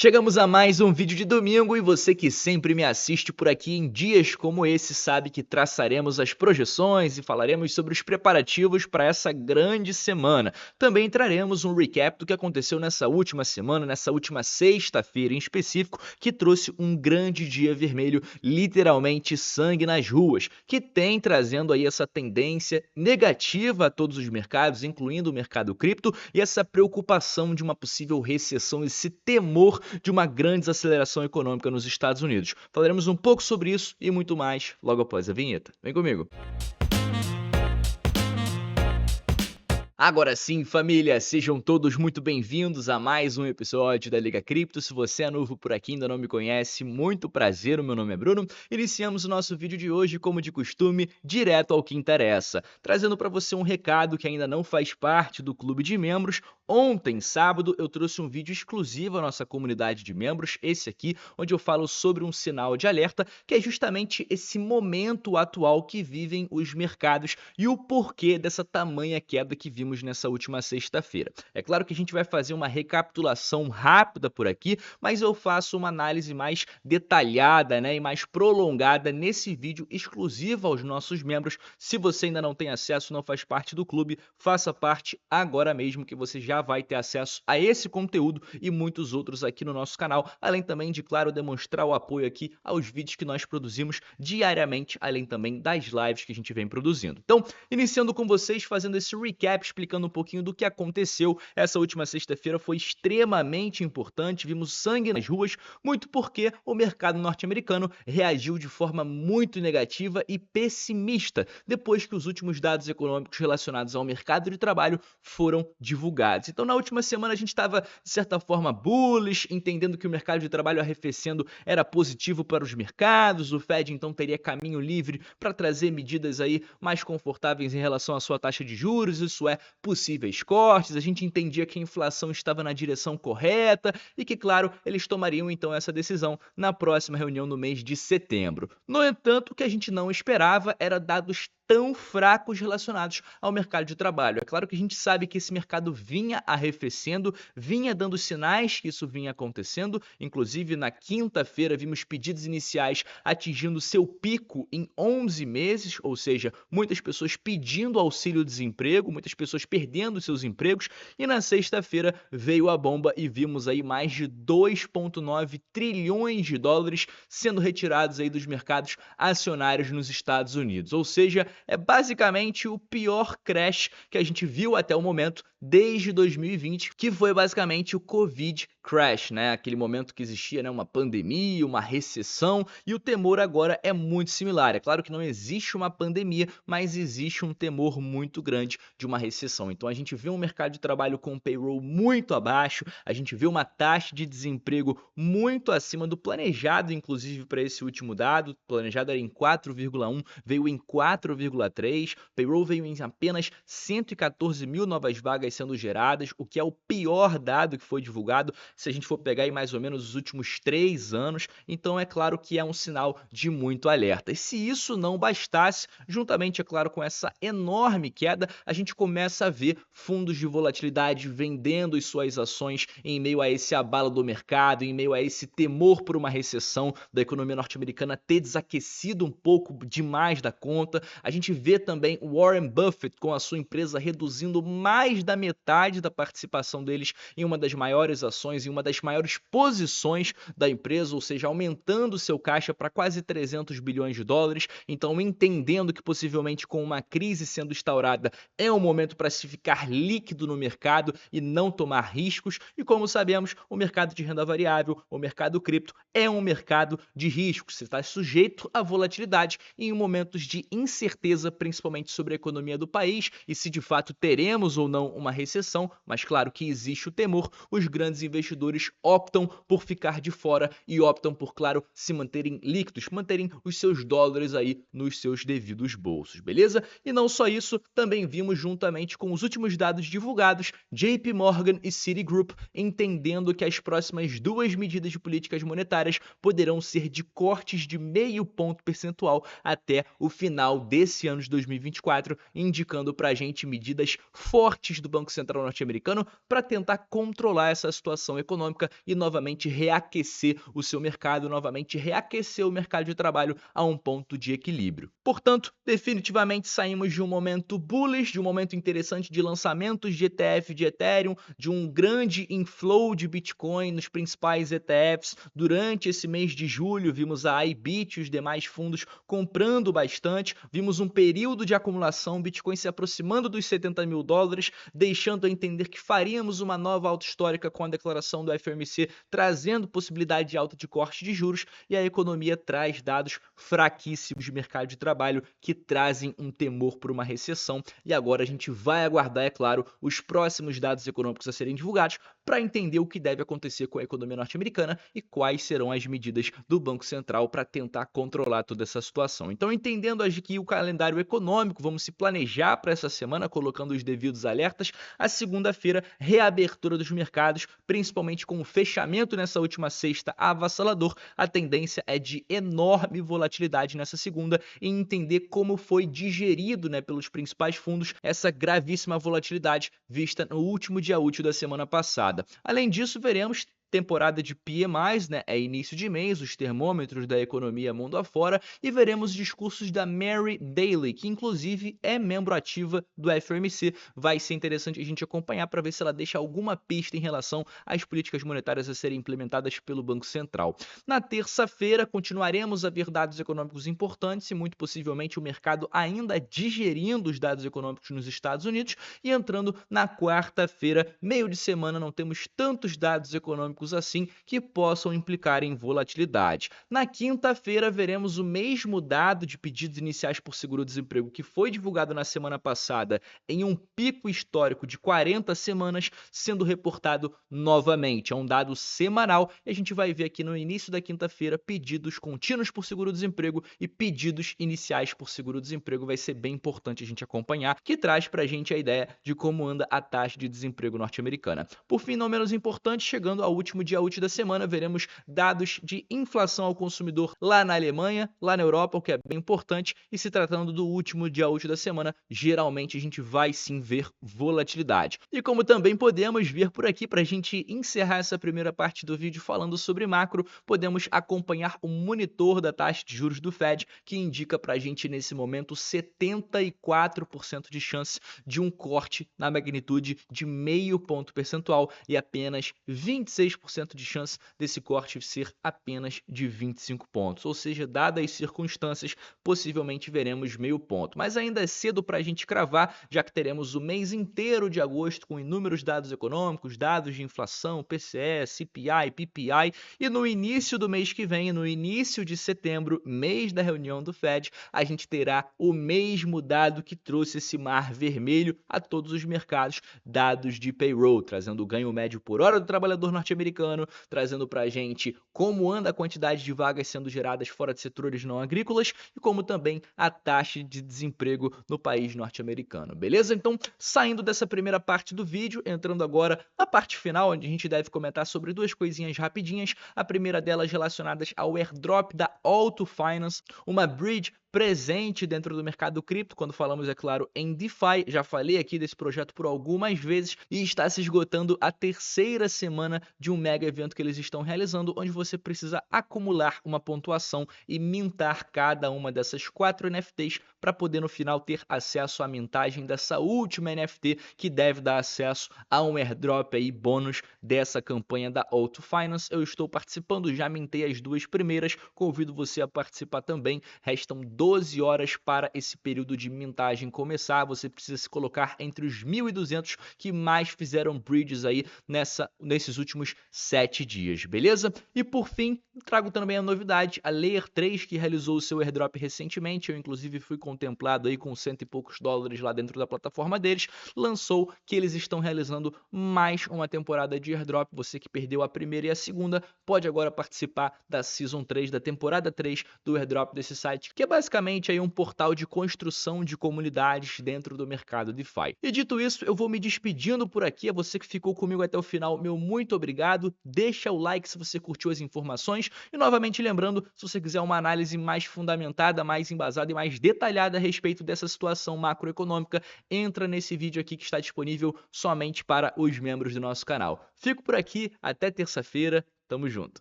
Chegamos a mais um vídeo de domingo e você que sempre me assiste por aqui em dias como esse sabe que traçaremos as projeções e falaremos sobre os preparativos para essa grande semana. Também traremos um recap do que aconteceu nessa última semana, nessa última sexta-feira em específico, que trouxe um grande dia vermelho, literalmente sangue nas ruas, que tem trazendo aí essa tendência negativa a todos os mercados, incluindo o mercado cripto, e essa preocupação de uma possível recessão, esse temor de uma grande desaceleração econômica nos Estados Unidos. Falaremos um pouco sobre isso e muito mais logo após a vinheta. Vem comigo! Agora sim, família, sejam todos muito bem-vindos a mais um episódio da Liga Cripto. Se você é novo por aqui e ainda não me conhece, muito prazer, o meu nome é Bruno. Iniciamos o nosso vídeo de hoje, como de costume, direto ao que interessa, trazendo para você um recado que ainda não faz parte do clube de membros. Ontem, sábado, eu trouxe um vídeo exclusivo à nossa comunidade de membros, esse aqui, onde eu falo sobre um sinal de alerta, que é justamente esse momento atual que vivem os mercados e o porquê dessa tamanha queda que vimos nessa última sexta-feira. É claro que a gente vai fazer uma recapitulação rápida por aqui, mas eu faço uma análise mais detalhada, e mais prolongada nesse vídeo exclusivo aos nossos membros. Se você ainda não tem acesso, não faz parte do clube, faça parte agora mesmo que você já vai ter acesso a esse conteúdo e muitos outros aqui no nosso canal, além também de, claro, demonstrar o apoio aqui aos vídeos que nós produzimos diariamente, além também das lives que a gente vem produzindo. Então, iniciando com vocês, fazendo esse recap, explicando um pouquinho do que aconteceu. Essa última sexta-feira foi extremamente importante, vimos sangue nas ruas, muito porque o mercado norte-americano reagiu de forma muito negativa e pessimista depois que os últimos dados econômicos relacionados ao mercado de trabalho foram divulgados. Então, na última semana a gente estava, de certa forma, bullish, entendendo que o mercado de trabalho arrefecendo era positivo para os mercados, o Fed então teria caminho livre para trazer medidas aí mais confortáveis em relação à sua taxa de juros, isso é, possíveis cortes, a gente entendia que a inflação estava na direção correta e que, claro, eles tomariam então essa decisão na próxima reunião no mês de setembro. No entanto, o que a gente não esperava era dados tão fracos relacionados ao mercado de trabalho. É claro que a gente sabe que esse mercado vinha arrefecendo, vinha dando sinais que isso vinha acontecendo, inclusive na quinta-feira vimos pedidos iniciais atingindo seu pico em 11 meses, ou seja, muitas pessoas pedindo auxílio-desemprego, muitas pessoas perdendo seus empregos, e na sexta-feira veio a bomba e vimos aí mais de 2,9 trilhões de dólares sendo retirados aí dos mercados acionários nos Estados Unidos, ou seja, é basicamente o pior crash que a gente viu até o momento desde 2020, que foi basicamente o Covid crash, aquele momento que existia, uma pandemia, uma recessão, e o temor agora é muito similar. É claro que não existe uma pandemia, mas existe um temor muito grande de uma recessão. Então a gente vê um mercado de trabalho com payroll muito abaixo, a gente vê uma taxa de desemprego muito acima do planejado, inclusive para esse último dado. O planejado era em 4,1, veio em 4,3, payroll veio em apenas 114 mil novas vagas sendo geradas, o que é o pior dado que foi divulgado se a gente for pegar aí mais ou menos os últimos 3 anos. Então é claro que é um sinal de muito alerta. E se isso não bastasse, juntamente, é claro, com essa enorme queda, a gente começa a ver fundos de volatilidade vendendo as suas ações em meio a esse abalo do mercado, em meio a esse temor por uma recessão da economia norte-americana ter desaquecido um pouco demais da conta. A gente vê também o Warren Buffett com a sua empresa reduzindo mais da metade da participação deles em uma das maiores ações, em uma das maiores posições da empresa, ou seja, aumentando seu caixa para quase 300 bilhões de dólares. Então, entendendo que possivelmente com uma crise sendo instaurada é um momento para se ficar líquido no mercado e não tomar riscos. E como sabemos, o mercado de renda variável, o mercado cripto, é um mercado de riscos. Você está sujeito à volatilidade em momentos de incerteza, principalmente sobre a economia do país e se de fato teremos ou não uma recessão, mas claro que existe o temor, os grandes investidores optam por ficar de fora e optam por, claro, se manterem líquidos, manterem os seus dólares aí nos seus devidos bolsos, beleza? E não só isso, também vimos juntamente com os últimos dados divulgados, JP Morgan e Citigroup entendendo que as próximas 2 medidas de políticas monetárias poderão ser de cortes de 0,5 ponto percentual até o final desse nesse ano de 2024, indicando para a gente medidas fortes do Banco Central norte-americano para tentar controlar essa situação econômica e novamente reaquecer o seu mercado, novamente reaquecer o mercado de trabalho a um ponto de equilíbrio. Portanto, definitivamente saímos de um momento bullish, de um momento interessante de lançamentos de ETF de Ethereum, de um grande inflow de Bitcoin nos principais ETFs. Durante esse mês de julho, vimos a IBIT e os demais fundos comprando bastante, vimos um período de acumulação, Bitcoin se aproximando dos 70 mil dólares, deixando a entender que faríamos uma nova alta histórica com a declaração do FOMC, trazendo possibilidade de alta de corte de juros, e a economia traz dados fraquíssimos de mercado de trabalho que trazem um temor por uma recessão, e agora a gente vai aguardar, é claro, os próximos dados econômicos a serem divulgados para entender o que deve acontecer com a economia norte-americana e quais serão as medidas do Banco Central para tentar controlar toda essa situação. Então, entendendo aqui o calendário econômico, vamos se planejar para essa semana, colocando os devidos alertas. A segunda-feira, reabertura dos mercados, principalmente com o fechamento nessa última sexta avassalador. A tendência é de enorme volatilidade nessa segunda e entender como foi digerido, pelos principais fundos essa gravíssima volatilidade vista no último dia útil da semana passada. Além disso, veremos temporada de PMIs, é início de mês, os termômetros da economia mundo afora, e veremos discursos da Mary Daly, que inclusive é membro ativa do FOMC. Vai ser interessante a gente acompanhar para ver se ela deixa alguma pista em relação às políticas monetárias a serem implementadas pelo Banco Central. Na terça-feira, continuaremos a ver dados econômicos importantes e muito possivelmente o mercado ainda digerindo os dados econômicos nos Estados Unidos, e entrando na quarta-feira, meio de semana, não temos tantos dados econômicos assim que possam implicar em volatilidade. Na quinta-feira, veremos o mesmo dado de pedidos iniciais por seguro-desemprego que foi divulgado na semana passada em um pico histórico de 40 semanas sendo reportado novamente. É um dado semanal e a gente vai ver aqui no início da quinta-feira pedidos contínuos por seguro-desemprego e pedidos iniciais por seguro-desemprego. Vai ser bem importante a gente acompanhar, que traz pra gente a ideia de como anda a taxa de desemprego norte-americana. Por fim, não menos importante, chegando ao último dia útil da semana, veremos dados de inflação ao consumidor lá na Alemanha, lá na Europa, o que é bem importante, e se tratando do último dia útil da semana, geralmente a gente vai sim ver volatilidade. E como também podemos ver por aqui, para a gente encerrar essa primeira parte do vídeo falando sobre macro, podemos acompanhar o monitor da taxa de juros do Fed, que indica para a gente nesse momento 74% de chance de um corte na magnitude de meio ponto percentual e apenas 26% de chance desse corte ser apenas de 25 pontos, ou seja, dadas as circunstâncias, possivelmente veremos meio ponto. Mas ainda é cedo para a gente cravar, já que teremos o mês inteiro de agosto com inúmeros dados econômicos, dados de inflação, PCE, CPI, PPI, e no início do mês que vem, no início de setembro, mês da reunião do Fed, a gente terá o mesmo dado que trouxe esse mar vermelho a todos os mercados, dados de payroll, trazendo o ganho médio por hora do trabalhador norte-americano, trazendo para a gente como anda a quantidade de vagas sendo geradas fora de setores não agrícolas e como também a taxa de desemprego no país norte-americano, beleza? Então, saindo dessa primeira parte do vídeo, entrando agora na parte final, onde a gente deve comentar sobre duas coisinhas rapidinhas, a primeira delas relacionadas ao airdrop da Auto Finance, uma bridge presente dentro do mercado cripto, quando falamos, é claro, em DeFi. Já falei aqui desse projeto por algumas vezes e está se esgotando a terceira semana de um mega evento que eles estão realizando, onde você precisa acumular uma pontuação e mintar cada uma dessas 4 NFTs para poder no final ter acesso à mintagem dessa última NFT, que deve dar acesso a um airdrop aí bônus dessa campanha da Auto Finance. Eu estou participando, já mintei as 2 primeiras, convido você a participar também. Restam 12 horas para esse período de mintagem começar. Você precisa se colocar entre os 1.200 que mais fizeram bridges aí nesses últimos 7 dias, beleza? E por fim, trago também a novidade, a Layer 3, que realizou o seu airdrop recentemente. Eu inclusive fui contemplado aí com cento e poucos dólares lá dentro da plataforma deles, lançou que eles estão realizando mais uma temporada de airdrop. Você que perdeu a primeira e a segunda, pode agora participar da Season 3, da temporada 3 do airdrop desse site, que é basicamente aí um portal de construção de comunidades dentro do mercado DeFi. E dito isso, eu vou me despedindo por aqui. A você que ficou comigo até o final, meu muito obrigado. Deixa o like se você curtiu as informações ações. E novamente lembrando, se você quiser uma análise mais fundamentada, mais embasada e mais detalhada a respeito dessa situação macroeconômica, entra nesse vídeo aqui que está disponível somente para os membros do nosso canal. Fico por aqui, até terça-feira, tamo junto.